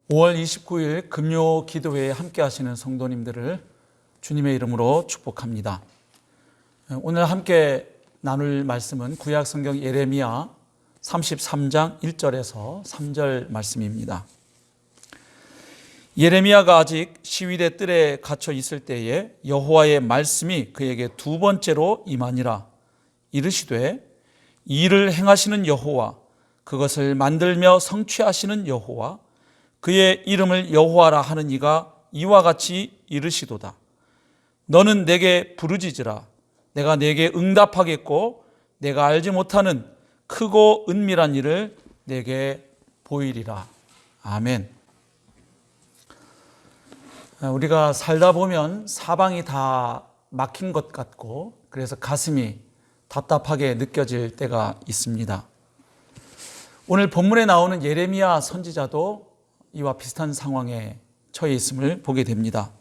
5월 29일 금요 기도회에 함께 하시는 성도님들을 주님의 이름으로 축복합니다. 오늘 함께 나눌 말씀은 구약 성경 예레미야 33장 1절에서 3절 말씀입니다. 예레미야가 아직 시위대 뜰에 갇혀 있을 때에 여호와의 말씀이 그에게 두 번째로 임하니라. 이르시되 이를 행하시는 여호와, 그것을 만들며 성취하시는 여호와, 그의 이름을 여호와라 하는 이가 이와 같이 이르시도다. 너는 내게 부르짖으라. 내가 내게 응답하겠고 내가 알지 못하는 크고 은밀한 일을 내게 보이리라. 아멘. 우리가 살다 보면 사방이 다 막힌 것 같고 그래서 가슴이 답답하게 느껴질 때가 있습니다. 오늘 본문에 나오는 예레미야 선지자도 이와 비슷한 상황에 처해 있음을 보게 됩니다.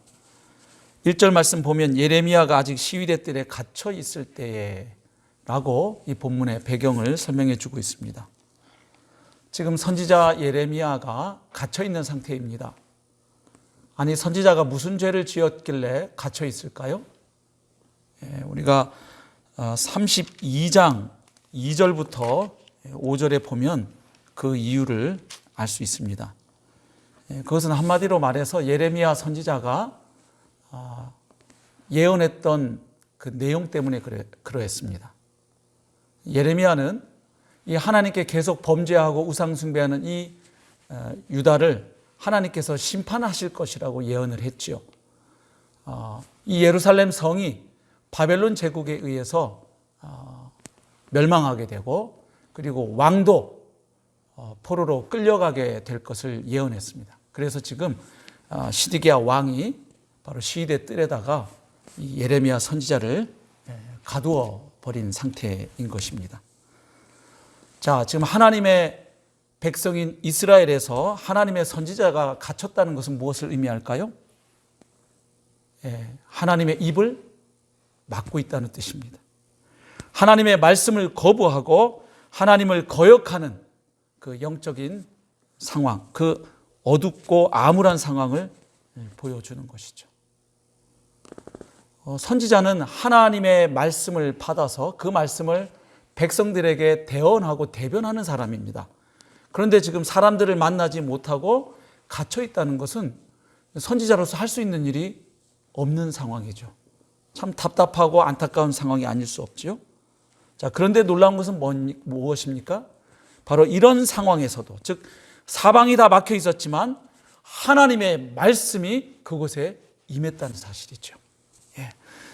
1절 말씀 보면 예레미야가 아직 시위대 뜰에 갇혀 있을 때에 라고 이 본문의 배경을 설명해 주고 있습니다. 지금 선지자 예레미야가 갇혀 있는 상태입니다. 아니, 선지자가 무슨 죄를 지었길래 갇혀 있을까요? 우리가 32장 2절부터 5절에 보면 그 이유를 알 수 있습니다. 그것은 한마디로 말해서 예레미야 선지자가 예언했던 그 내용 때문에 그러했습니다. 예레미야는 이 하나님께 계속 범죄하고 우상숭배하는 이 유다를 하나님께서 심판하실 것이라고 예언을 했지요. 이 예루살렘 성이 바벨론 제국에 의해서 멸망하게 되고 그리고 왕도 포로로 끌려가게 될 것을 예언했습니다. 그래서 지금 시드기야 왕이 바로 시위대 뜰에다가 이 예레미야 선지자를 가두어 버린 상태인 것입니다. 자, 지금 하나님의 백성인 이스라엘에서 하나님의 선지자가 갇혔다는 것은 무엇을 의미할까요? 하나님의 입을 막고 있다는 뜻입니다. 하나님의 말씀을 거부하고 하나님을 거역하는 그 영적인 상황, 그 어둡고 암울한 상황을 보여주는 것이죠. 선지자는 하나님의 말씀을 받아서 그 말씀을 백성들에게 대언하고 대변하는 사람입니다. 그런데 지금 사람들을 만나지 못하고 갇혀 있다는 것은 선지자로서 할 수 있는 일이 없는 상황이죠. 참 답답하고 안타까운 상황이 아닐 수 없지요. 자, 그런데 놀라운 것은 무엇입니까? 바로 이런 상황에서도, 즉 사방이 다 막혀 있었지만 하나님의 말씀이 그곳에 임했다는 사실이죠.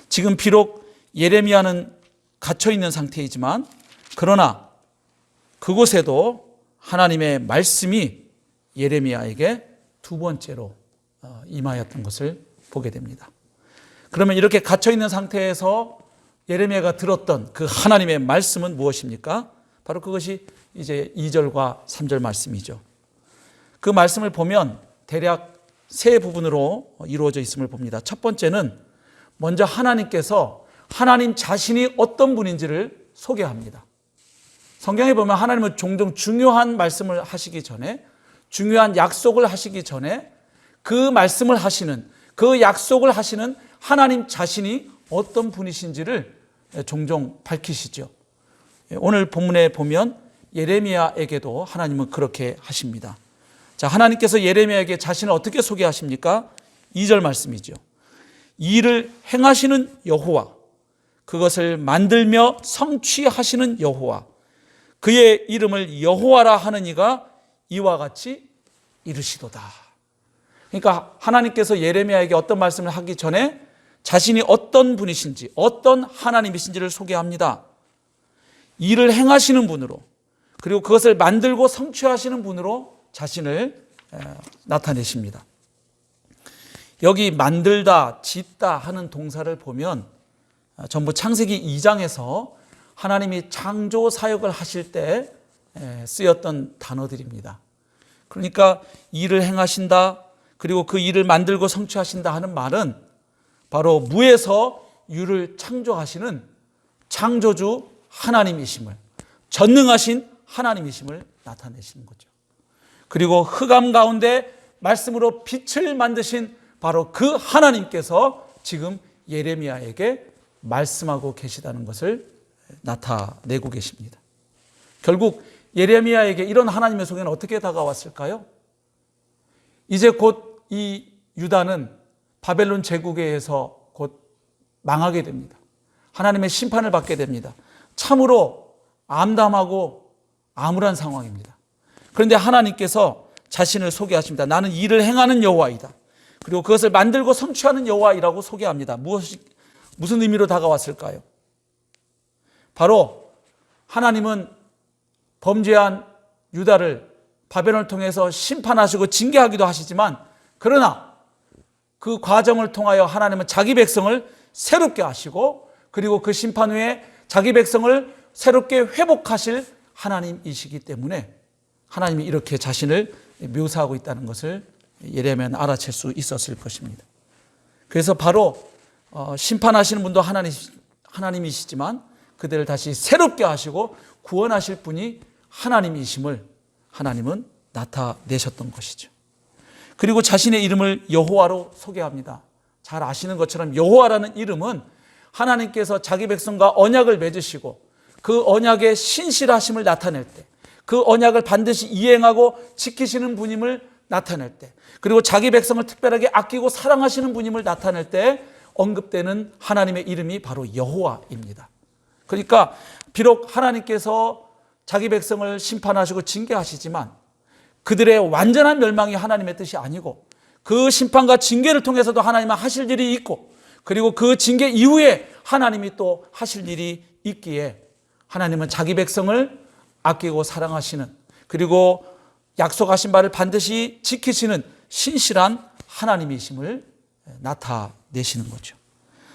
지금 비록 예레미야는 갇혀 있는 상태이지만 그러나 그곳에도 하나님의 말씀이 예레미야에게 두 번째로 임하였던 것을 보게 됩니다. 그러면 이렇게 갇혀 있는 상태에서 예레미야가 들었던 그 하나님의 말씀은 무엇입니까? 바로 그것이 이제 2절과 3절 말씀이죠. 그 말씀을 보면 대략 세 부분으로 이루어져 있음을 봅니다. 첫 번째는 먼저 하나님께서 하나님 자신이 어떤 분인지를 소개합니다. 성경에 보면 하나님은 종종 중요한 말씀을 하시기 전에, 중요한 약속을 하시기 전에 그 말씀을 하시는, 그 약속을 하시는 하나님 자신이 어떤 분이신지를 종종 밝히시죠. 오늘 본문에 보면 예레미야에게도 하나님은 그렇게 하십니다. 자, 하나님께서 예레미야에게 자신을 어떻게 소개하십니까? 2절 말씀이죠. 이를 행하시는 여호와, 그것을 만들며 성취하시는 여호와, 그의 이름을 여호와라 하는 이가 이와 같이 이르시도다. 그러니까 하나님께서 예레미야에게 어떤 말씀을 하기 전에 자신이 어떤 분이신지, 어떤 하나님이신지를 소개합니다. 일을 행하시는 분으로, 그리고 그것을 만들고 성취하시는 분으로 자신을 나타내십니다. 여기 만들다, 짓다 하는 동사를 보면 전부 창세기 2장에서 하나님이 창조 사역을 하실 때 쓰였던 단어들입니다. 그러니까 일을 행하신다, 그리고 그 일을 만들고 성취하신다 하는 말은 바로 무에서 유를 창조하시는 창조주 하나님이심을, 전능하신 하나님이심을 나타내시는 거죠. 그리고 흑암 가운데 말씀으로 빛을 만드신 바로 그 하나님께서 지금 예레미야에게 말씀하고 계시다는 것을 나타내고 계십니다. 결국 예레미야에게 이런 하나님의 소개는 어떻게 다가왔을까요? 이제 곧 이 유다는 바벨론 제국에 의해서 곧 망하게 됩니다. 하나님의 심판을 받게 됩니다. 참으로 암담하고 암울한 상황입니다. 그런데 하나님께서 자신을 소개하십니다. 나는 일을 행하는 여호와이다. 그리고 그것을 만들고 성취하는 여호와이라고 소개합니다. 무슨 의미로 다가왔을까요? 바로 하나님은 범죄한 유다를 바벨론을 통해서 심판하시고 징계하기도 하시지만, 그러나 그 과정을 통하여 하나님은 자기 백성을 새롭게 하시고, 그리고 그 심판 후에 자기 백성을 새롭게 회복하실 하나님이시기 때문에 하나님이 이렇게 자신을 묘사하고 있다는 것을 예레미야는 알아챌 수 있었을 것입니다. 그래서 바로 심판하시는 분도 하나님이시지만 그들을 다시 새롭게 하시고 구원하실 분이 하나님이심을 하나님은 나타내셨던 것이죠. 그리고 자신의 이름을 여호와로 소개합니다. 잘 아시는 것처럼 여호와라는 이름은 하나님께서 자기 백성과 언약을 맺으시고 그 언약의 신실하심을 나타낼 때, 그 언약을 반드시 이행하고 지키시는 분임을 나타낼 때, 그리고 자기 백성을 특별하게 아끼고 사랑하시는 분임을 나타낼 때 언급되는 하나님의 이름이 바로 여호와입니다. 그러니까 비록 하나님께서 자기 백성을 심판하시고 징계하시지만 그들의 완전한 멸망이 하나님의 뜻이 아니고, 그 심판과 징계를 통해서도 하나님은 하실 일이 있고, 그리고 그 징계 이후에 하나님이 또 하실 일이 있기에 하나님은 자기 백성을 아끼고 사랑하시는, 그리고 약속하신 바를 반드시 지키시는 신실한 하나님이심을 나타내시는 거죠.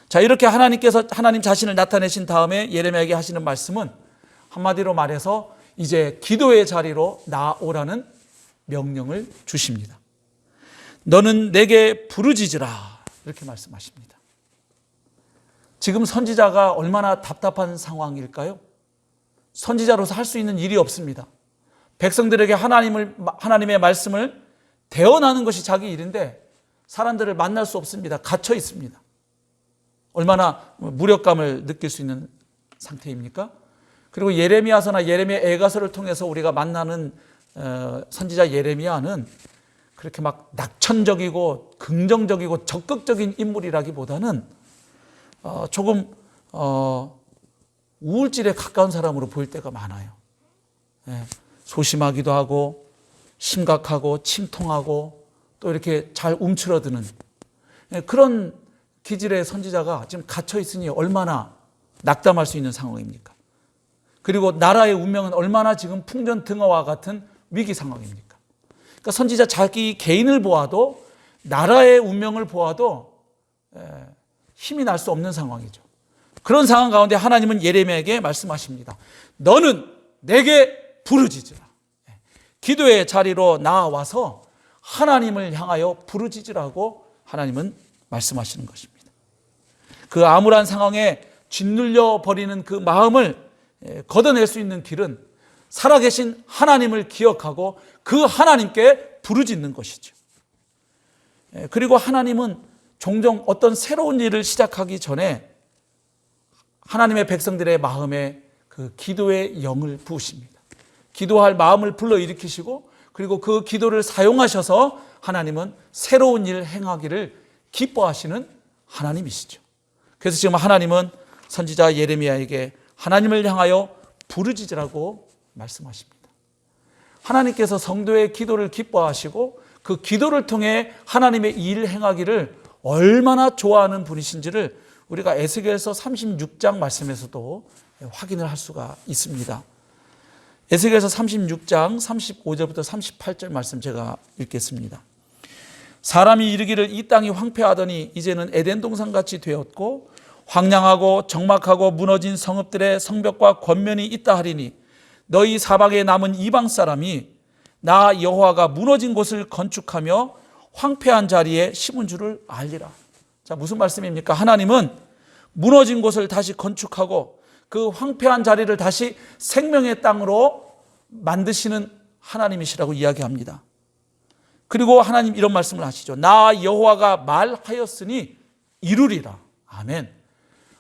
자, 이렇게 하나님께서 하나님 자신을 나타내신 다음에 예레미야에게 하시는 말씀은 한마디로 말해서 이제 기도의 자리로 나아오라는 명령을 주십니다. 너는 내게 부르짖으라, 이렇게 말씀하십니다. 지금 선지자가 얼마나 답답한 상황일까요? 선지자로서 할 수 있는 일이 없습니다. 백성들에게 하나님의 말씀을 대언하는 것이 자기 일인데 사람들을 만날 수 없습니다. 갇혀 있습니다. 얼마나 무력감을 느낄 수 있는 상태입니까? 그리고 예레미야서나 예레미야 애가서를 통해서 우리가 만나는 선지자 예레미야는 그렇게 막 낙천적이고 긍정적이고 적극적인 인물이라기보다는 조금 우울질에 가까운 사람으로 보일 때가 많아요. 소심하기도 하고 심각하고 침통하고 또 이렇게 잘 움츠러드는 그런 기질의 선지자가 지금 갇혀 있으니 얼마나 낙담할 수 있는 상황입니까? 그리고 나라의 운명은 얼마나 지금 풍전등화와 같은 위기 상황입니까? 그러니까 선지자 자기 개인을 보아도, 나라의 운명을 보아도 힘이 날 수 없는 상황이죠. 그런 상황 가운데 하나님은 예레미야에게 말씀하십니다. 너는 내게 부르짖으라. 기도의 자리로 나와서 하나님을 향하여 부르짖으라고 하나님은 말씀하시는 것입니다. 그 암울한 상황에 짓눌려 버리는 그 마음을 걷어낼 수 있는 길은 살아계신 하나님을 기억하고 그 하나님께 부르짖는 것이죠. 그리고 하나님은 종종 어떤 새로운 일을 시작하기 전에 하나님의 백성들의 마음에 그 기도의 영을 부으십니다. 기도할 마음을 불러일으키시고, 그리고 그 기도를 사용하셔서 하나님은 새로운 일을 행하기를 기뻐하시는 하나님이시죠. 그래서 지금 하나님은 선지자 예레미야에게 하나님을 향하여 부르짖으라고 말씀하십니다. 하나님께서 성도의 기도를 기뻐하시고 그 기도를 통해 하나님의 일을 행하기를 얼마나 좋아하는 분이신지를 우리가 에스겔서 36장 말씀에서도 확인을 할 수가 있습니다. 에스겔서 36장 35절부터 38절 말씀 제가 읽겠습니다. 사람이 이르기를 이 땅이 황폐하더니 이제는 에덴 동산같이 되었고 황량하고 적막하고 무너진 성읍들의 성벽과 권면이 있다 하리니 너희 사방에 남은 이방 사람이 나 여호와가 무너진 곳을 건축하며 황폐한 자리에 심은 줄을 알리라. 자, 무슨 말씀입니까? 하나님은 무너진 곳을 다시 건축하고 그 황폐한 자리를 다시 생명의 땅으로 만드시는 하나님이시라고 이야기합니다. 그리고 하나님 이런 말씀을 하시죠. 나 여호와가 말하였으니 이루리라. 아멘.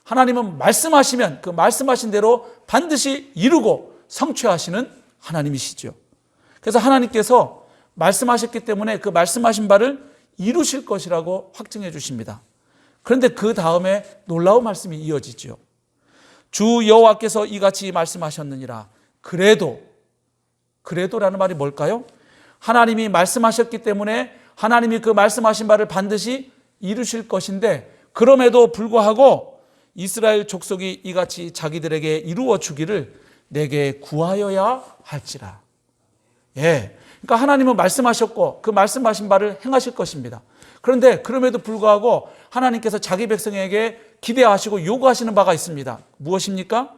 하나님은 말씀하시면 그 말씀하신 대로 반드시 이루고 성취하시는 하나님이시죠. 그래서 하나님께서 말씀하셨기 때문에 그 말씀하신 바를 이루실 것이라고 확증해 주십니다. 그런데 그 다음에 놀라운 말씀이 이어지죠. 주 여호와께서 이같이 말씀하셨느니라. 그래도라는 말이 뭘까요? 하나님이 말씀하셨기 때문에 하나님이 그 말씀하신 바를 반드시 이루실 것인데, 그럼에도 불구하고 이스라엘 족속이 이같이 자기들에게 이루어 주기를 내게 구하여야 할지라. 예. 그러니까 하나님은 말씀하셨고 그 말씀하신 바를 행하실 것입니다. 그런데 그럼에도 불구하고 하나님께서 자기 백성에게 기대하시고 요구하시는 바가 있습니다. 무엇입니까?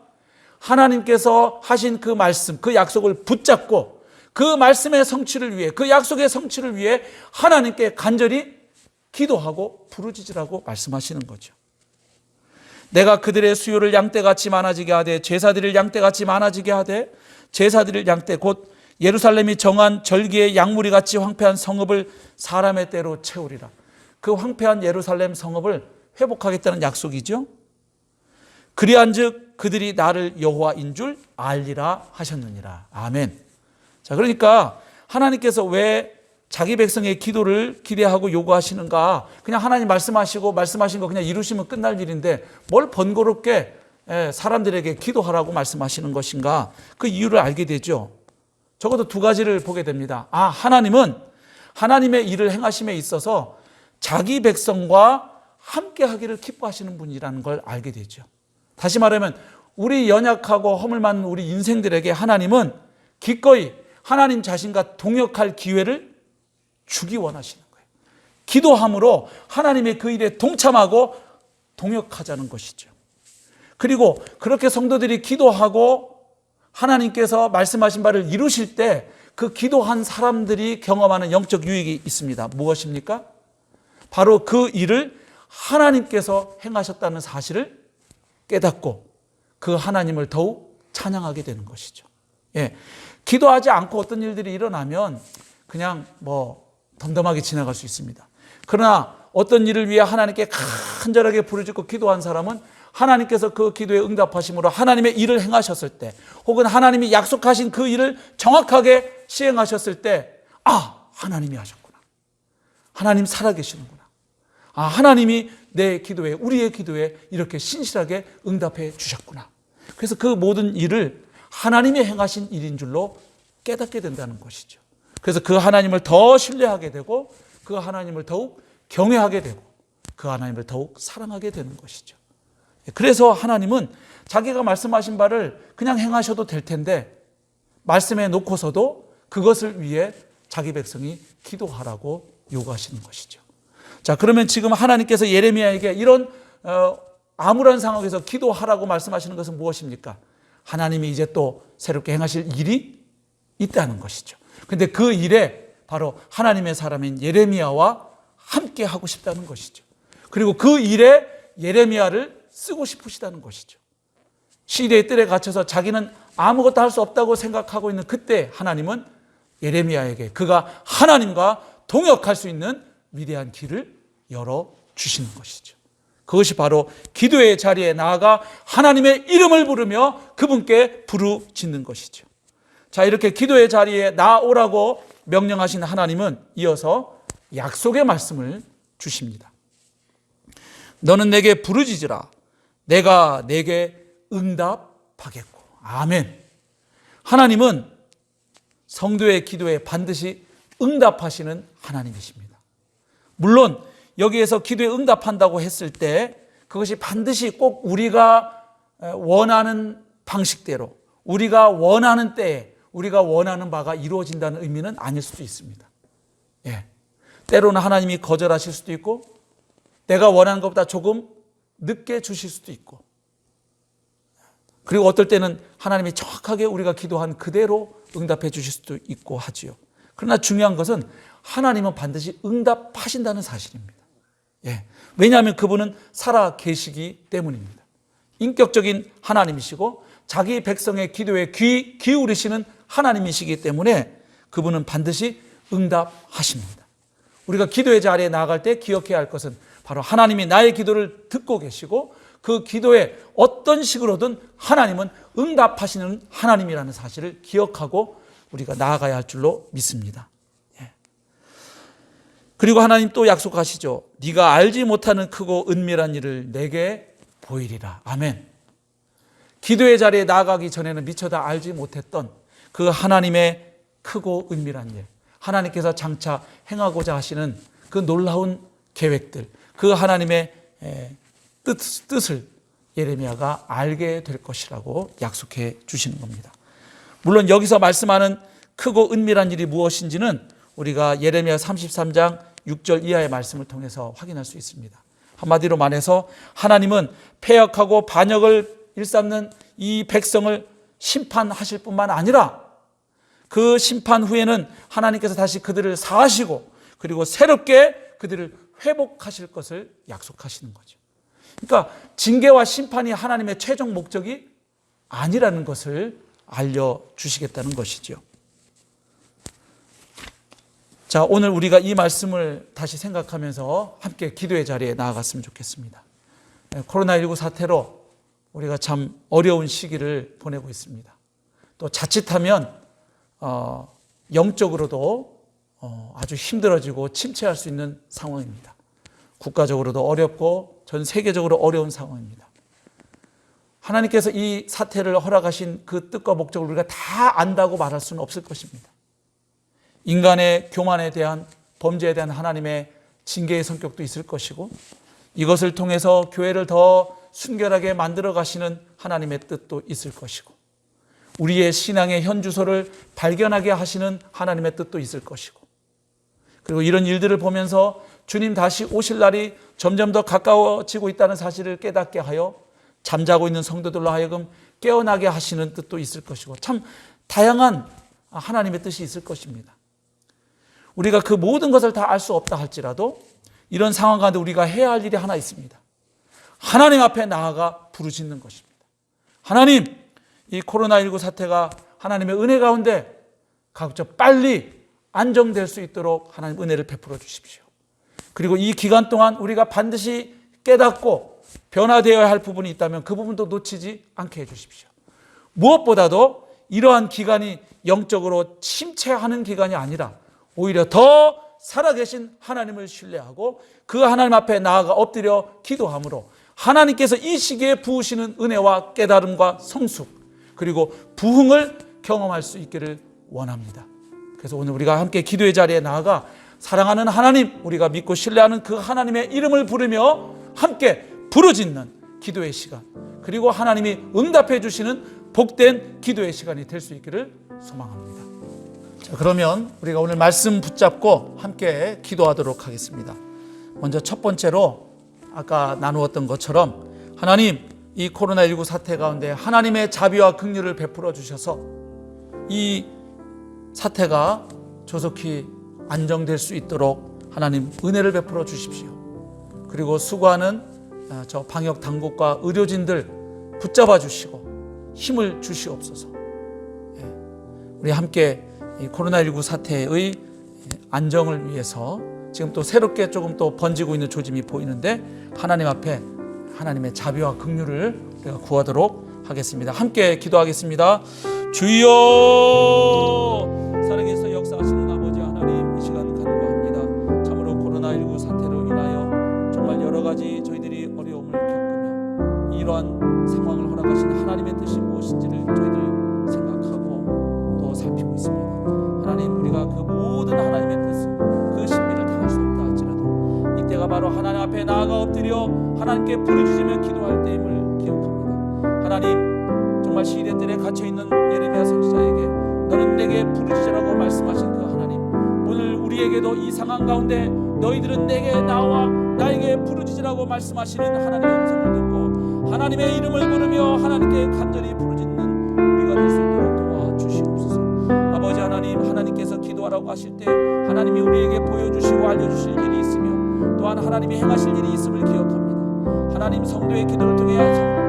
하나님께서 하신 그 말씀, 그 약속을 붙잡고 그 말씀의 성취를 위해, 그 약속의 성취를 위해 하나님께 간절히 기도하고 부르짖으라고 말씀하시는 거죠. 내가 그들의 수요를 양떼같이 많아지게 하되 제사드릴 양떼같이 많아지게 하되 제사드릴 양떼 곧 예루살렘이 정한 절기의 양무리 같이 황폐한 성읍을 사람의 때로 채우리라. 그 황폐한 예루살렘 성읍을 회복하겠다는 약속이죠. 그리한즉 그들이 나를 여호와인 줄 알리라 하셨느니라. 아멘. 자, 그러니까 하나님께서 왜 자기 백성의 기도를 기대하고 요구하시는가? 그냥 하나님 말씀하시고 말씀하신 거 그냥 이루시면 끝날 일인데 뭘 번거롭게 사람들에게 기도하라고 말씀하시는 것인가? 그 이유를 알게 되죠. 적어도 두 가지를 보게 됩니다. 하나님은 하나님의 일을 행하심에 있어서 자기 백성과 함께 하기를 기뻐하시는 분이라는 걸 알게 되죠. 다시 말하면 우리 연약하고 허물 많은 우리 인생들에게 하나님은 기꺼이 하나님 자신과 동역할 기회를 주기 원하시는 거예요. 기도함으로 하나님의 그 일에 동참하고 동역하자는 것이죠. 그리고 그렇게 성도들이 기도하고 하나님께서 말씀하신 바를 이루실 때 그 기도한 사람들이 경험하는 영적 유익이 있습니다. 무엇입니까? 바로 그 일을 하나님께서 행하셨다는 사실을 깨닫고 그 하나님을 더욱 찬양하게 되는 것이죠. 예. 기도하지 않고 어떤 일들이 일어나면 그냥 덤덤하게 지나갈 수 있습니다. 그러나 어떤 일을 위해 하나님께 간절하게 부르짖고 기도한 사람은 하나님께서 그 기도에 응답하심으로 하나님의 일을 행하셨을 때, 혹은 하나님이 약속하신 그 일을 정확하게 시행하셨을 때, 하나님이 하셨구나. 하나님 살아계시는구나. 하나님이 내 기도에, 우리의 기도에 이렇게 신실하게 응답해 주셨구나. 그래서 그 모든 일을 하나님이 행하신 일인 줄로 깨닫게 된다는 것이죠. 그래서 그 하나님을 더 신뢰하게 되고 그 하나님을 더욱 경외하게 되고 그 하나님을 더욱 사랑하게 되는 것이죠. 그래서 하나님은 자기가 말씀하신 바를 그냥 행하셔도 될 텐데 말씀해 놓고서도 그것을 위해 자기 백성이 기도하라고 요구하시는 것이죠. 자, 그러면 지금 하나님께서 예레미야에게 이런 암울한 상황에서 기도하라고 말씀하시는 것은 무엇입니까? 하나님이 이제 또 새롭게 행하실 일이 있다는 것이죠. 그런데 그 일에 바로 하나님의 사람인 예레미야와 함께 하고 싶다는 것이죠. 그리고 그 일에 예레미야를 쓰고 싶으시다는 것이죠. 시대의 뜰에 갇혀서 자기는 아무것도 할 수 없다고 생각하고 있는 그때 하나님은 예레미야에게 그가 하나님과 동역할 수 있는 위대한 길을 열어주시는 것이죠. 그것이 바로 기도의 자리에 나아가 하나님의 이름을 부르며 그분께 부르짖는 것이죠. 자, 이렇게 기도의 자리에 나오라고 명령하신 하나님은 이어서 약속의 말씀을 주십니다. 너는 내게 부르짖으라. 내가 내게 응답하겠고. 아멘. 하나님은 성도의 기도에 반드시 응답하시는 하나님이십니다. 물론 여기에서 기도에 응답한다고 했을 때 그것이 반드시 꼭 우리가 원하는 방식대로, 우리가 원하는 때에 우리가 원하는 바가 이루어진다는 의미는 아닐 수도 있습니다. 예. 때로는 하나님이 거절하실 수도 있고 내가 원하는 것보다 조금 늦게 주실 수도 있고, 그리고 어떨 때는 하나님이 정확하게 우리가 기도한 그대로 응답해 주실 수도 있고 하지요. 그러나 중요한 것은 하나님은 반드시 응답하신다는 사실입니다. 예. 왜냐하면 그분은 살아 계시기 때문입니다. 인격적인 하나님이시고 자기 백성의 기도에 귀 기울이시는 하나님이시기 때문에 그분은 반드시 응답하십니다. 우리가 기도의 자리에 나아갈 때 기억해야 할 것은 바로 하나님이 나의 기도를 듣고 계시고 그 기도에 어떤 식으로든 하나님은 응답하시는 하나님이라는 사실을 기억하고 우리가 나아가야 할 줄로 믿습니다. 그리고 하나님 또 약속하시죠. 네가 알지 못하는 크고 은밀한 일을 내게 보이리라. 아멘. 기도의 자리에 나아가기 전에는 미처 다 알지 못했던 그 하나님의 크고 은밀한 일, 하나님께서 장차 행하고자 하시는 그 놀라운 계획들, 그 하나님의 뜻을 예레미야가 알게 될 것이라고 약속해 주시는 겁니다. 물론 여기서 말씀하는 크고 은밀한 일이 무엇인지는 우리가 예레미야 33장 6절 이하의 말씀을 통해서 확인할 수 있습니다. 한마디로 말해서 하나님은 패역하고 반역을 일삼는 이 백성을 심판하실 뿐만 아니라 그 심판 후에는 하나님께서 다시 그들을 사하시고 그리고 새롭게 그들을 회복하실 것을 약속하시는 거죠. 그러니까 징계와 심판이 하나님의 최종 목적이 아니라는 것을 알려주시겠다는 것이죠. 자, 오늘 우리가 이 말씀을 다시 생각하면서 함께 기도의 자리에 나아갔으면 좋겠습니다. 코로나19 사태로 우리가 참 어려운 시기를 보내고 있습니다. 또 자칫하면 영적으로도 아주 힘들어지고 침체할 수 있는 상황입니다. 국가적으로도 어렵고 전 세계적으로 어려운 상황입니다. 하나님께서 이 사태를 허락하신 그 뜻과 목적을 우리가 다 안다고 말할 수는 없을 것입니다. 인간의 교만에 대한, 범죄에 대한 하나님의 징계의 성격도 있을 것이고 이것을 통해서 교회를 더 순결하게 만들어 가시는 하나님의 뜻도 있을 것이고 우리의 신앙의 현주소를 발견하게 하시는 하나님의 뜻도 있을 것이고 그리고 이런 일들을 보면서 주님 다시 오실 날이 점점 더 가까워지고 있다는 사실을 깨닫게 하여 잠자고 있는 성도들로 하여금 깨어나게 하시는 뜻도 있을 것이고 참 다양한 하나님의 뜻이 있을 것입니다. 우리가 그 모든 것을 다 알 수 없다 할지라도 이런 상황 가운데 우리가 해야 할 일이 하나 있습니다. 하나님 앞에 나아가 부르짖는 것입니다. 하나님, 이 코로나19 사태가 하나님의 은혜 가운데 가급적 빨리 안정될 수 있도록 하나님 은혜를 베풀어 주십시오. 그리고 이 기간 동안 우리가 반드시 깨닫고 변화되어야 할 부분이 있다면 그 부분도 놓치지 않게 해주십시오. 무엇보다도 이러한 기간이 영적으로 침체하는 기간이 아니라 오히려 더 살아계신 하나님을 신뢰하고 그 하나님 앞에 나아가 엎드려 기도함으로 하나님께서 이 시기에 부으시는 은혜와 깨달음과 성숙 그리고 부흥을 경험할 수 있기를 원합니다. 그래서 오늘 우리가 함께 기도의 자리에 나아가 사랑하는 하나님, 우리가 믿고 신뢰하는 그 하나님의 이름을 부르며 함께 부르짖는 기도의 시간 그리고 하나님이 응답해 주시는 복된 기도의 시간이 될 수 있기를 소망합니다. 자, 그러면 우리가 오늘 말씀 붙잡고 함께 기도하도록 하겠습니다. 먼저 첫 번째로 아까 나누었던 것처럼 하나님, 이 코로나19 사태 가운데 하나님의 자비와 긍휼을 베풀어 주셔서 이 사태가 조속히 안정될 수 있도록 하나님 은혜를 베풀어 주십시오. 그리고 수고하는 저 방역 당국과 의료진들 붙잡아 주시고 힘을 주시옵소서. 우리 함께 이 코로나19 사태의 안정을 위해서 지금 또 새롭게 조금 또 번지고 있는 조짐이 보이는데 하나님 앞에 하나님의 자비와 긍휼을 우리가 구하도록 하겠습니다. 함께 기도하겠습니다. 주여, 살아계셔 역사하시는 아버지 하나님, 이 시간 간구합니다. 참으로 코로나19 사태로 인하여 정말 여러 가지 저희들이 어려움을 겪으며 이러한 상황을 허락하신 하나님의 뜻이 무엇인지를 저희들 생각하고 또 살피고 있습니다. 하나님, 우리가 그 모든 하나님의 뜻, 그 신비를 다 할 수 없다 할지라도 이때가 바로 하나님 앞에 나아가 엎드려 하나님께 부르짖으며 기도할 때임을 기억합니다. 하나님, 정말 시대들에 갇혀있는 예레미야 선지자에게 너는 내게 부르짖으라고 말씀하신 그 하나님, 오늘 우리에게도 이 상황 가운데 너희들은 내게 나와 나에게 부르짖으라고 말씀하시는 하나님의 음성을 듣고 하나님의 이름을 부르며 하나님께 간절히 부르짖는 우리가 될 수 있도록 도와주시옵소서. 아버지 하나님, 하나님께서 기도하라고 하실 때 하나님이 우리에게 보여주시고 알려주실 일이 있으며 또한 하나님이 행하실 일이 있음을 기억합니다. 하나님, 성도의 기도를 통해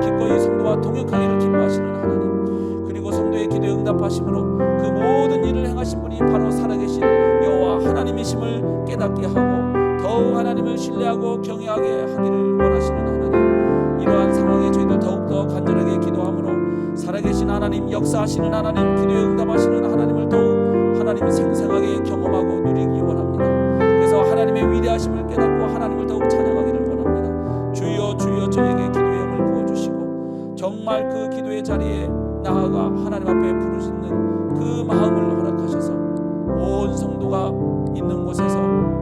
기꺼이 성도와 동역하기를 기뻐하시는 하나님, 그리고 성도의 기도에 응답하심으로 그 모든 일을 행하신 분이 바로 살아계신 여호와 하나님이심을 깨닫게 하고 더욱 하나님을 신뢰하고 경외하게 하기를 원하시는 하나님, 이러한 상황에 저희들 더욱더 간절하게 기도함으로 살아계신 하나님, 역사하시는 하나님, 기도에 응답하시는 하나님을 더욱 하나님 생생하게 경험하고 누리기 원합니다. 그래서 하나님의 위대하심을 깨닫고 하나님을 더욱 찬양하기를 원합니다. 주여 주여 저에게 기도의 영을 부어주시고 정말 그 기도의 자리에 나아가 하나님 앞에 부르짖는 그 마음을 허락하셔서 온 성도가 있는 곳에서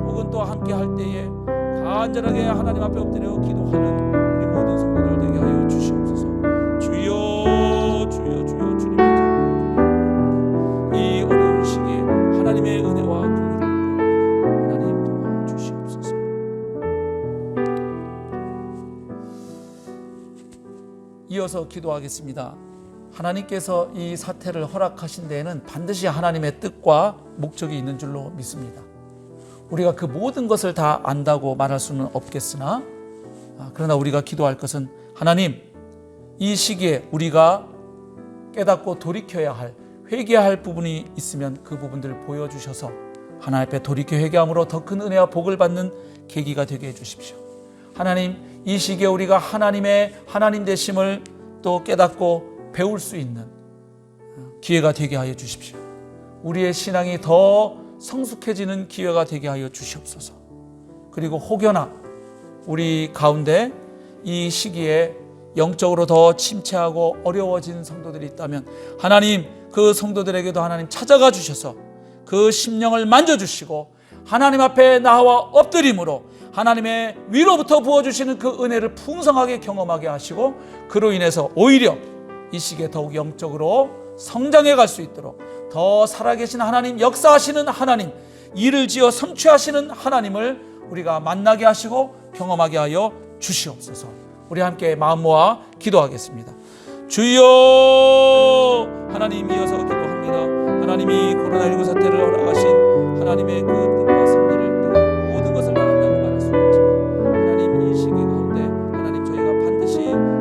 혹은 또 함께 할 때에 간절하게 하나님 앞에 엎드려 기도하는 우리 모든 성도들 되게 하여 주시옵소서. 주여 주여 주여 주님의 이름으로 이 어려운 시기에 하나님의 은혜와 긍휼을 구합니다. 하나님 도와주시옵소서. 이어서 기도하겠습니다. 하나님께서 이 사태를 허락하신 데에는 반드시 하나님의 뜻과 목적이 있는 줄로 믿습니다. 우리가 그 모든 것을 다 안다고 말할 수는 없겠으나 그러나 우리가 기도할 것은 하나님, 이 시기에 우리가 깨닫고 돌이켜야 할, 회개할 부분이 있으면 그 부분들을 보여주셔서 하나님 앞에 돌이켜 회개함으로 더 큰 은혜와 복을 받는 계기가 되게 해주십시오. 하나님, 이 시기에 우리가 하나님의 하나님 되심을 또 깨닫고 배울 수 있는 기회가 되게 하여 주십시오. 우리의 신앙이 더 성숙해지는 기회가 되게 하여 주시옵소서. 그리고 혹여나 우리 가운데 이 시기에 영적으로 더 침체하고 어려워진 성도들이 있다면 하나님, 그 성도들에게도 하나님 찾아가 주셔서 그 심령을 만져주시고 하나님 앞에 나와 엎드림으로 하나님의 위로부터 부어주시는 그 은혜를 풍성하게 경험하게 하시고 그로 인해서 오히려 이 시기에 더욱 영적으로 성장해 갈 수 있도록 더 살아계신 하나님, 역사하시는 하나님, 일을 지어 성취하시는 하나님을 우리가 만나게 하시고 경험하게 하여 주시옵소서. 우리 함께 마음 모아 기도하겠습니다. 주여, 하나님, 이어서 기도합니다. 하나님이 코로나19 사태를 허락하신 하나님의 그 뜻과 섭리를 우리가 모든 것을 다 한다고 말할 수는 없지만 하나님, 이 시기 가운데 하나님, 저희가 반드시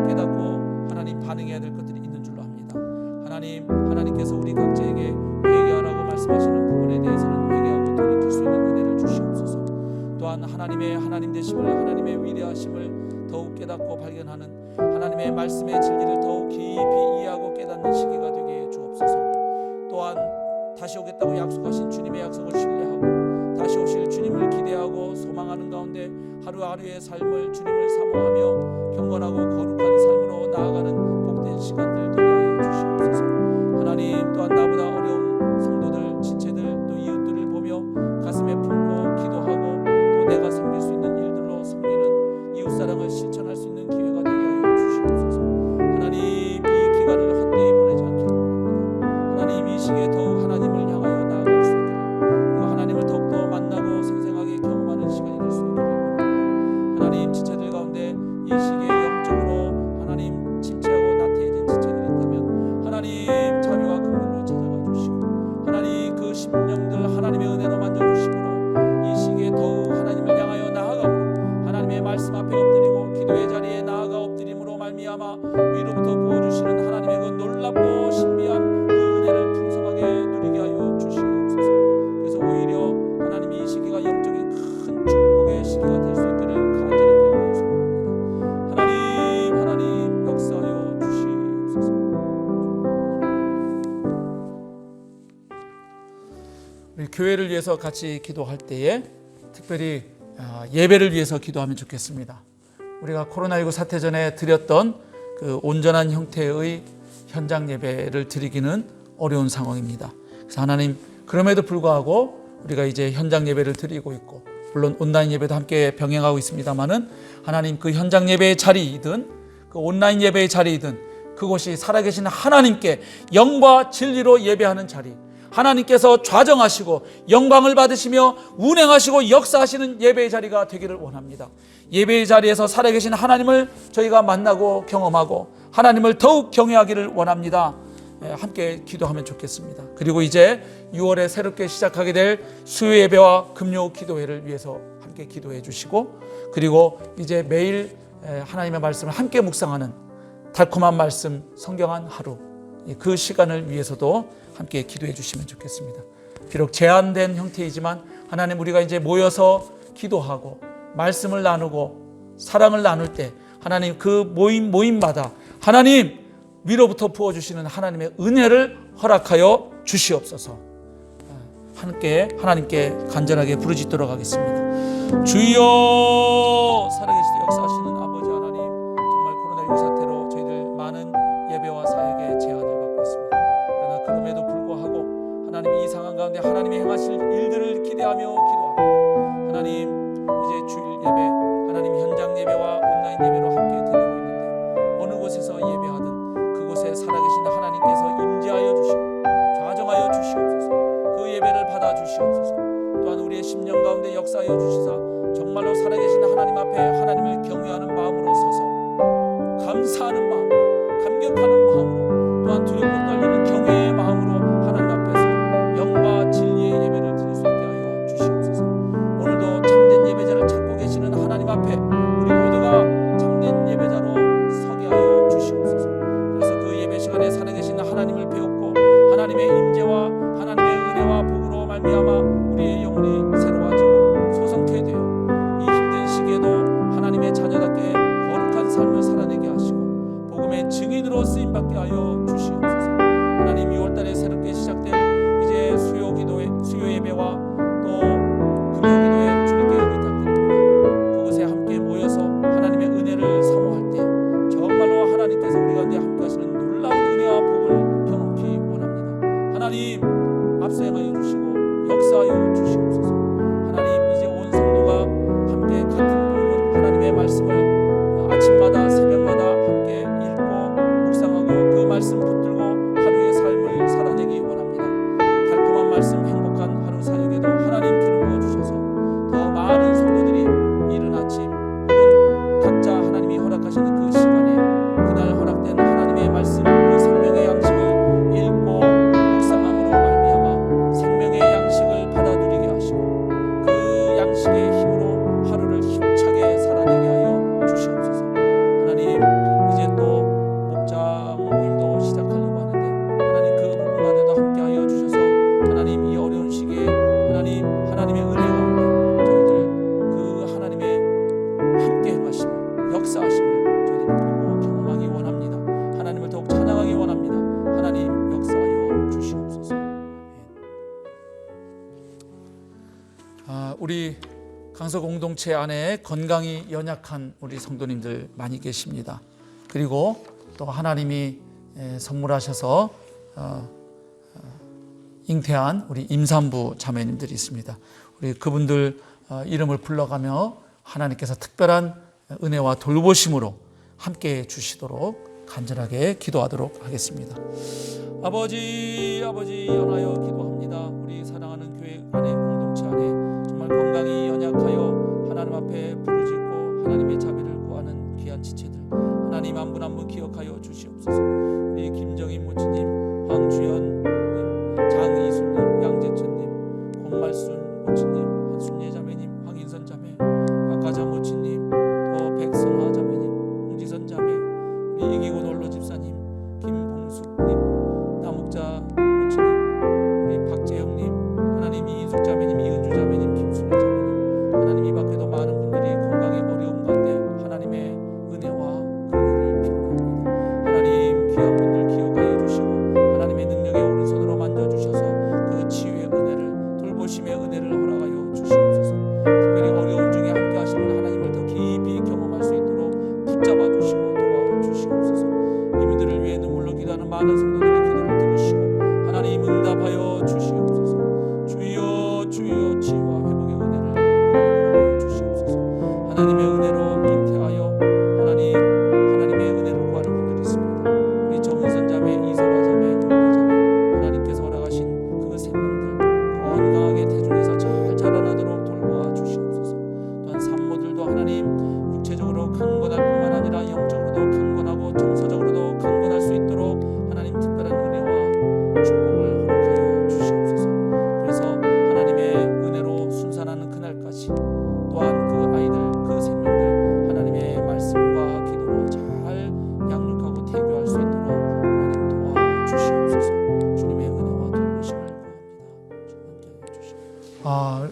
깨닫고 하나님 반응해야 될 것들이 있는 줄로 압니다. 하나님, 하나님께서 우리 각자에게 회개하라고 말씀하시는 부분에 대해서는 회개하고 돌이킬 수 있는 은혜를 주시옵소서. 또한 하나님의 하나님 되심을, 하나님의 위대하심을 더욱 깨닫고 발견하는 하나님의 말씀의 진리를 더욱 깊이 이해하고 깨닫는 시기가 되게 주옵소서. 또한 다시 오겠다고 약속하신 주님의 약속을 신뢰하고 다시 오실 주님을 기대하고 소망하는 가운데 하루하루의 삶을 주님을 사모하며 경건하고 거룩한 삶으로 나아가는 복된 시간들 되게 하여 주시옵소서. 하나님, 또한 나보다 어려운 성도들, 지체들, 또 이웃들을 보며 가슴에 품고 기도하고 또 내가 섬길 수 있는 일들로 섬기는 이웃사랑을 실천할 수 있는 기회가 되게 하여 주시옵소서. 하나님, 이 기간을 헛되이 보내지 않기를 원합니다. 하나님, 이 시기에 더욱 하나님을 향하여 나아갈 수 있기를, 그리고 하나님을 더욱더 만나고 생생하게 경험하는 시간이 될 수 있기를 원합니다. 하나님, 지체들 가운데 이 시기에 영적으로 하나님 침체하고 나태해진 지체들이 있다면 하나님 자비와 긍휼로 찾아가 주시고 하나님 그 심령들 하나님의 은혜로 만져주심으로 이 시기에 더욱 하나님을 향하여 나아가므로 하나님의 말씀 앞에 엎드리고 기도의 자리에 나아가 엎드림으로 말미암아 위로부터 부어주시는 하나님의 그 놀랍고 신비한 그 은혜를 풍성하게 누리게 하여 주시옵소서. 그래서 오히려 하나님 이 시기가 영적인 큰 축복의 시기가 될 수 있기를 간절히 빌고 소망합니다. 하나님 역사하여 주시옵소서. 우리 교회를 위해서 같이 기도할 때에 특별히 예배를 위해서 기도하면 좋겠습니다. 우리가 코로나19 사태 전에 드렸던 그 온전한 형태의 현장 예배를 드리기는 어려운 상황입니다. 그래서 하나님, 그럼에도 불구하고 우리가 이제 현장 예배를 드리고 있고 물론 온라인 예배도 함께 병행하고 있습니다만은 하나님, 그 현장 예배의 자리이든 그 온라인 예배의 자리이든 그곳이 살아계신 하나님께 영과 진리로 예배하는 자리, 하나님께서 좌정하시고 영광을 받으시며 운행하시고 역사하시는 예배의 자리가 되기를 원합니다. 예배의 자리에서 살아계신 하나님을 저희가 만나고 경험하고 하나님을 더욱 경외하기를 원합니다. 함께 기도하면 좋겠습니다. 그리고 이제 6월에 새롭게 시작하게 될 수요 예배와 금요 기도회를 위해서 함께 기도해 주시고, 그리고 이제 매일 하나님의 말씀을 함께 묵상하는 달콤한 말씀 성경 한 하루, 그 시간을 위해서도 함께 기도해 주시면 좋겠습니다. 비록 제한된 형태이지만 하나님, 우리가 이제 모여서 기도하고 말씀을 나누고 사랑을 나눌 때 하나님, 그 모임마다 하나님 위로부터 부어주시는 하나님의 은혜를 허락하여 주시옵소서. 함께 하나님께 간절하게 부르짖도록 하겠습니다. 주여, 살아계시되 역사하시는 아버지 하나님, 정말 코로나19 사태로 저희들 많은 예배와 사역에 제한을 받고 있습니다. 그러나 그럼에도 불구하고 하나님, 이 상황 가운데 하나님이 행하실 일들을 기대하며 기도합니다. 하나님, 이제 주일 예배, 하나님 현장 예배와 온라인 예배로 함께 드리고 있는데 어느 곳에서 예배하든 그곳에 살아계신 하나님께서 임재하여 주시고 좌정하여 주시옵소서. 그 예배를 받아 주시옵소서. 또한 우리의 심령 가운데 역사하여 주시사 정말로 살아계신 하나님 앞에 하나님을 경외하는 마음으로 서서 감사하는 마음으로, 감격하는 마음으로, 또한 두렵고 떨리는 경외의 마음으로 하나님 앞에서 영과 진리의 예배를 드릴 수 있게 하여 주시옵소서. 오늘도 참된 예배자를 찾고 계시는 하나님 앞에 우리 모두가 참된 예배자로 서게 하여 주시옵소서. 그래서 그 예배 시간에 살아계신 하나님을 배웠고 하나님의 임재와 하나님의 은혜와 복으로 말미암아 우리의 영혼이 새로워지고 소성케 되어 이 힘든 시기에도 하나님의 자녀답게 거룩한 삶을 살아내게 하시고 복음의 증인으로 쓰임받게 하여 주시옵소서. 하나님, 6월달에 새롭게 시작될 이제 수요 예배와 또 금요 기도에 주님께 의탁드립니다. 그곳에 함께 모여서 하나님의 은혜를 사모할 때 정말로 하나님께서 우리 가운데 함께 하시는 놀라운 은혜와 복을 경험히 원합니다. 하나님, 앞서 행하여 주시고 역사하여 주시옵소서. 하나님, 이제 온 성도가 함께 같은 복음 하나님의 말씀을 아침마다 새벽마다 함께 읽고 묵상하고 그 말씀 붙들고 하루의 삶을 살아내기 원합니다. 달콤한 말씀, 행복한 하루 사역에도 하나님 기름 부어주셔서 더 많은 성도들이 이른 아침 혹은 각자 하나님이 허락하시는 그 시간에 그날 허락된 하나님의 말씀, 그 생명의 양식을 읽고 묵상함으로 말미암아 생명의 양식을 받아 누리게 하시고 그 양식의 힘으로 하루를 힘차게 살아내게 하여 주시옵소서. 하나님, 이제 또 목장 모임도 시작하려고 하는데 하나님, 그 부분마다도 함께 하여 주셔서 하나님, 이 어려운 시기에 하나님의 은혜 가운데 저희들 그 하나님의 함께 행하심을, 역사하심을 저희들이 보고 경험하기 원합니다. 하나님을 더욱 찬양하기 원합니다. 하나님, 역사하여 주시옵소서. 우리 강서 공동체 안에 건강이 연약한 우리 성도님들 많이 계십니다. 그리고 또 하나님이 선물하셔서 잉태한 우리 임산부 자매님들이 있습니다. 우리 그분들 이름을 불러가며 하나님께서 특별한 은혜와 돌보심으로 함께 주시도록 간절하게 기도하도록 하겠습니다. 아버지 연하여 기도합니다. 우리 사랑하는 교회 안에, 공동체 안에 정말 건강이 연약하여 하나님 앞에 부르짖고 하나님의 자비를 구하는 귀한 지체들, 하나님 한 분 한 분 기억하여 주시옵소서. 우리 김정인 모치님, 황주연님, 장이수님, 양재천님, 권말순 모치님, 한순예 자매님, 황인선 자매, 박가자 모치님, 또 백선화 자매님, 홍지선 자매, 우리 이기곤 원로 집사님, 김봉숙님, 남흑자 모치님, 우리 박재영님, 하나님 이인숙 자매님, 이은주 자매님, 김순희 자매님, 하나님 이 밖에도 많은 분들이 건강에 어려움 가운데 하나님의 은혜와 긍휼을 필요합니다. 하나님, 귀한 분들 기억하여 주시고 하나님의 능력의 오른손으로 만져주셔서 그 치유의 은혜를, 돌보심의 은혜를 허락하여 주시옵소서. 특별히 어려움 중에 함께 하시는 하나님을 더 깊이 경험할 수 있도록 붙잡아 주시고 도와주시옵소서. 이분들을 위해 눈물로 기도하는 많은 성도들의 기도를 들으시고 하나님 응답하여 주시옵소서. 주여 치유와 회복의 은혜를 허락하여 주시옵소서. 하나님의 은혜로 잉태하여 하나님의 은혜를 구하는 분들이 있습니다. 우리 정은선 자매, 이설아 자매, 윤대 자매, 하나님께서 허락하신 그 생명들 건강하게 태중에서 잘 자라나도록 돌보아 주시옵소서. 또한 산모들도 하나님 육체적으로 강건할 뿐만 아니라 영적으로도 강건하고 정서적으로도 강건할 수 있도록 하나님 특별한 은혜와 축복을 허락하여 주시옵소서. 그래서 하나님의 은혜로 순산하는 그날까지 또한 그 아이들, 그 생명들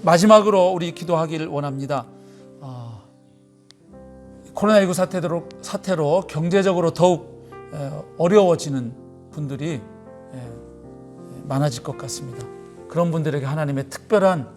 마지막으로 우리 기도하기를 원합니다. 코로나19 사태로 경제적으로 더욱 어려워지는 분들이 많아질 것 같습니다. 그런 분들에게 하나님의 특별한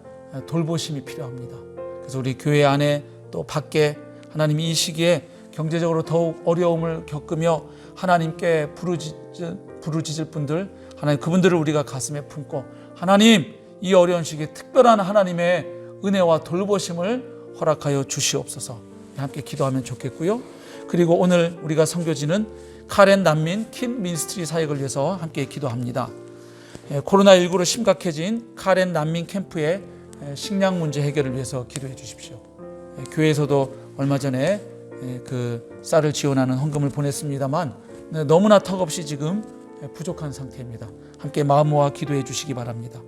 돌보심이 필요합니다. 그래서 우리 교회 안에 또 밖에 하나님이 이 시기에 경제적으로 더욱 어려움을 겪으며 하나님께 부르짖을 분들, 하나님 그분들을 우리가 가슴에 품고 하나님 이 어려운 시기에 특별한 하나님의 은혜와 돌보심을 허락하여 주시옵소서 함께 기도하면 좋겠고요. 그리고 오늘 우리가 선교지는 카렌 난민 킨 미니스트리 사역을 위해서 함께 기도합니다. 코로나19로 심각해진 카렌 난민 캠프의 식량 문제 해결을 위해서 기도해 주십시오. 교회에서도 얼마 전에 그 쌀을 지원하는 헌금을 보냈습니다만 너무나 턱없이 지금 부족한 상태입니다. 함께 마음 모아 기도해 주시기 바랍니다.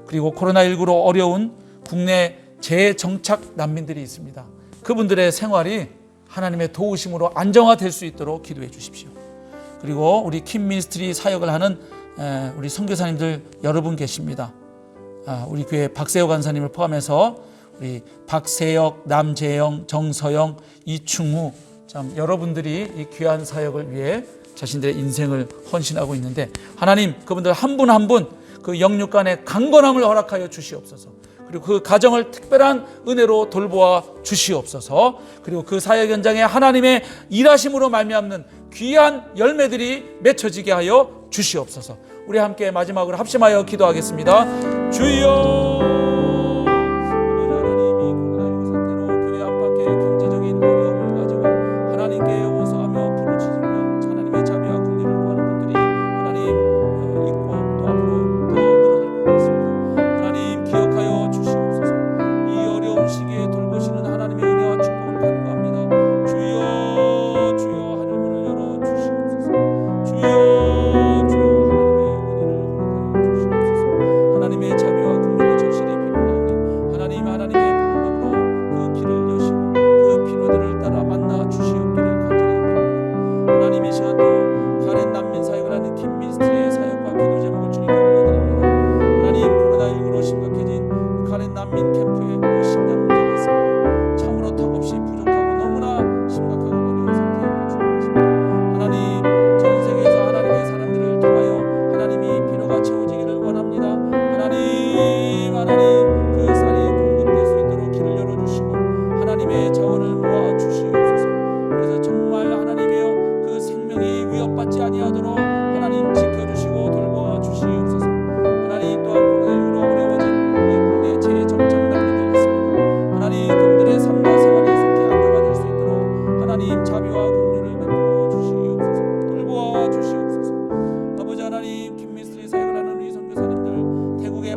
그리고 코로나19로 어려운 국내 재정착 난민들이 있습니다. 그분들의 생활이 하나님의 도우심으로 안정화될 수 있도록 기도해 주십시오. 그리고 우리 킴 미니스트리 사역을 하는 우리 선교사님들 여러분 계십니다. 우리 교회 박세혁 간사님을 포함해서 우리 박세혁, 남재영, 정서영, 이충우 참 여러분들이 이 귀한 사역을 위해 자신들의 인생을 헌신하고 있는데 하나님 그분들 한 분 한 분 그 영육 간의 강건함을 허락하여 주시옵소서. 그리고 그 가정을 특별한 은혜로 돌보아 주시옵소서. 그리고 그 사역 현장에 하나님의 일하심으로 말미암는 귀한 열매들이 맺혀지게 하여 주시옵소서. 우리 함께 마지막으로 합심하여 기도하겠습니다. 주여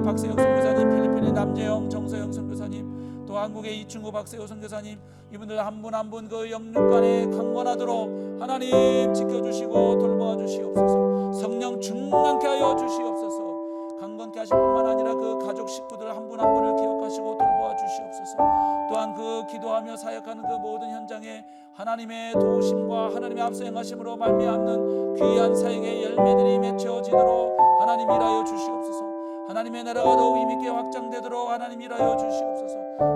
박세혁 선교사님, 필리핀의 남재영, 정서영 선교사님, 또 한국의 이충구 박세호 선교사님, 이분들 한 분 한 분 그 영육간에 강건하도록 하나님 지켜주시고 돌보아 주시옵소서. 성령 충만케 하여 주시옵소서. 강건케 하실 뿐만 아니라 그 가족 식구들 한 분 한 분을 기억하시고 돌보아 주시옵소서. 또한 그 기도하며 사역하는 그 모든 현장에 하나님의 도우심과 하나님의 앞서 행하심으로 말미암는 귀한 사역의 열매들이 맺혀지도록 하나님 일하여 주시옵소서. 하나님의 나라가 더욱 힘있게 확장되도록 하나님 일하여 주시옵소서.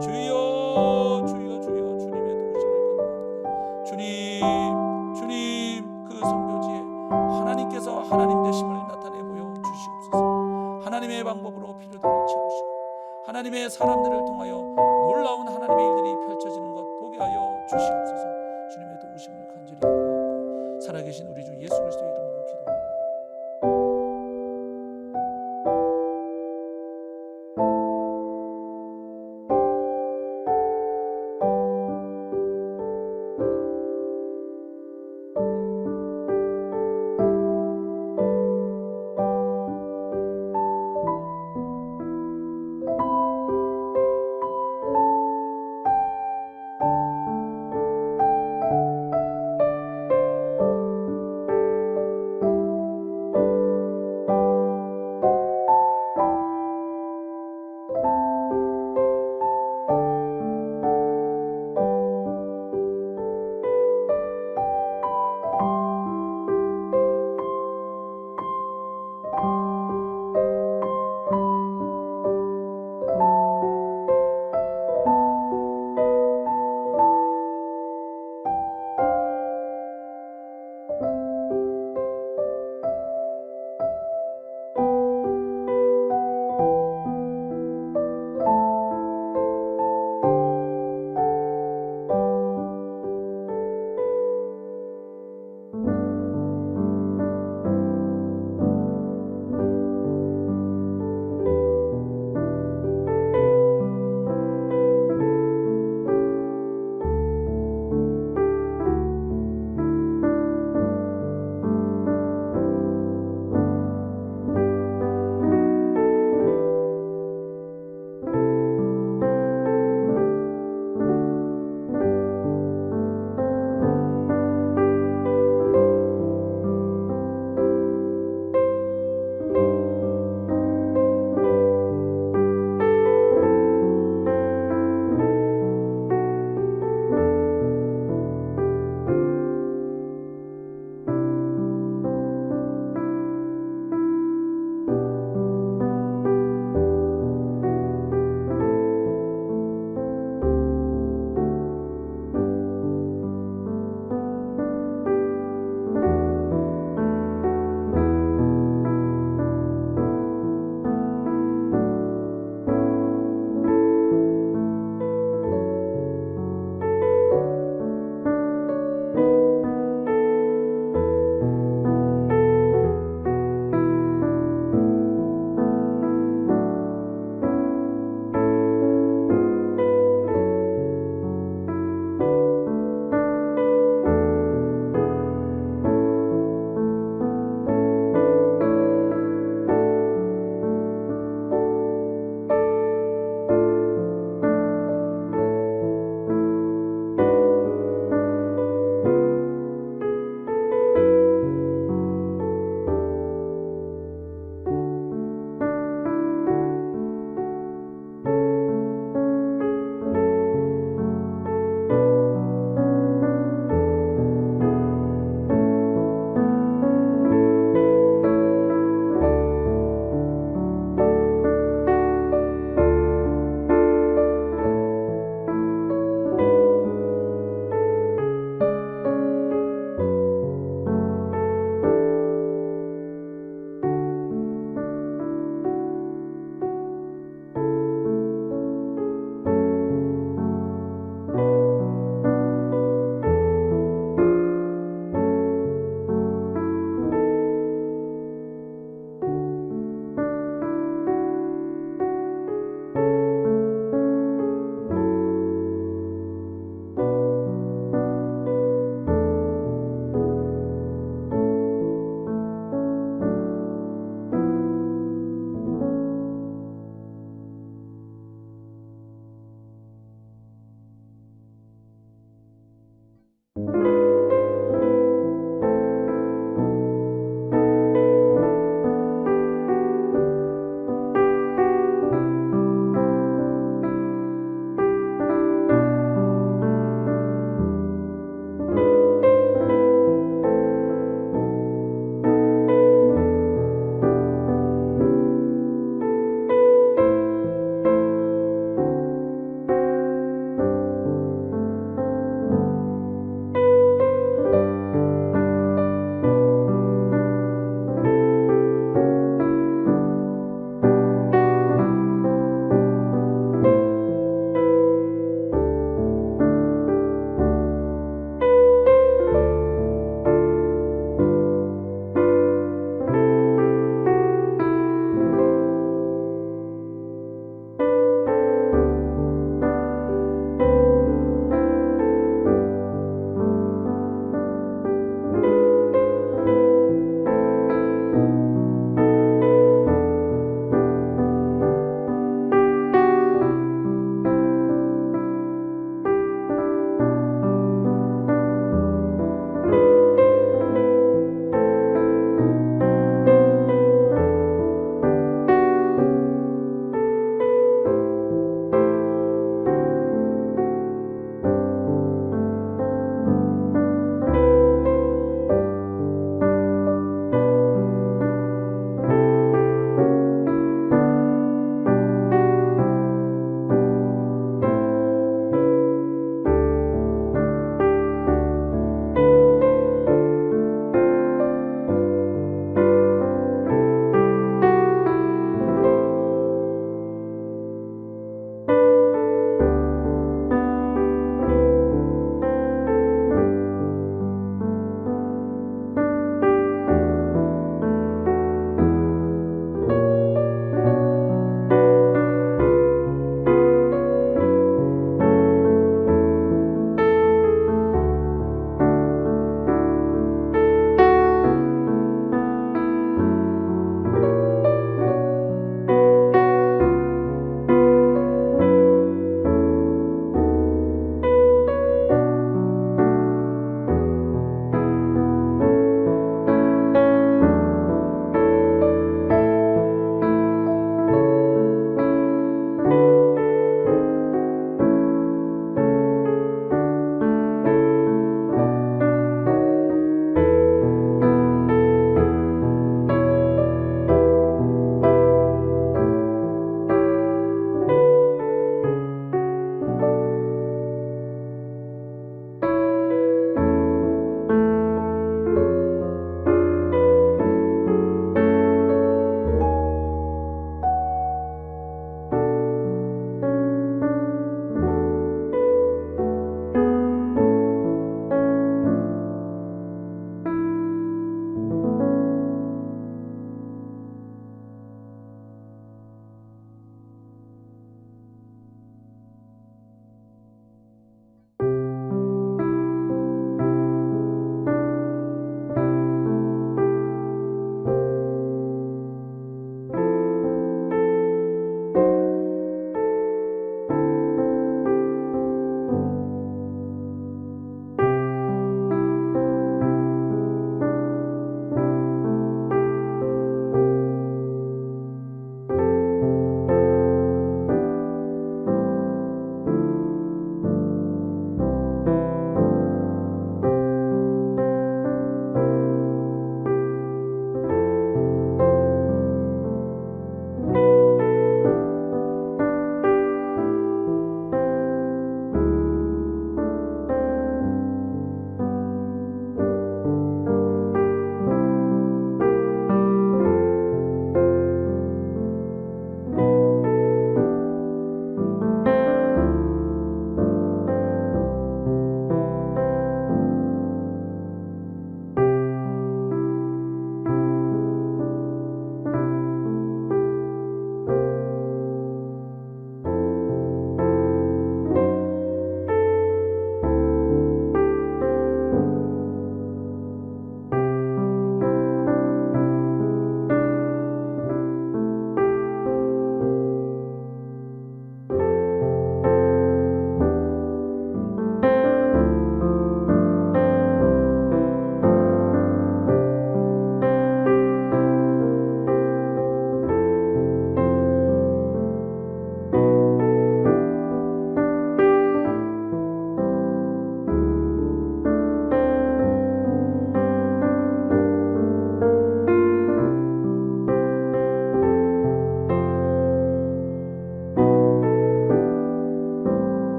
주여 주여 주여 주님의 도우심을 간구합니다. 주님 그 선교지에 하나님께서 하나님 되심을 나타내 보여 주시옵소서. 하나님의 방법으로 필요들을 채우시고 하나님의 사람들을 통하여 놀라운 하나님의 일들이 펼쳐지는 것 보게 하여 주시옵소서. 주님의 도우심을 간절히 구하고 살아계신 우리 주 예수 그리스도의 이름으로 기도합니다.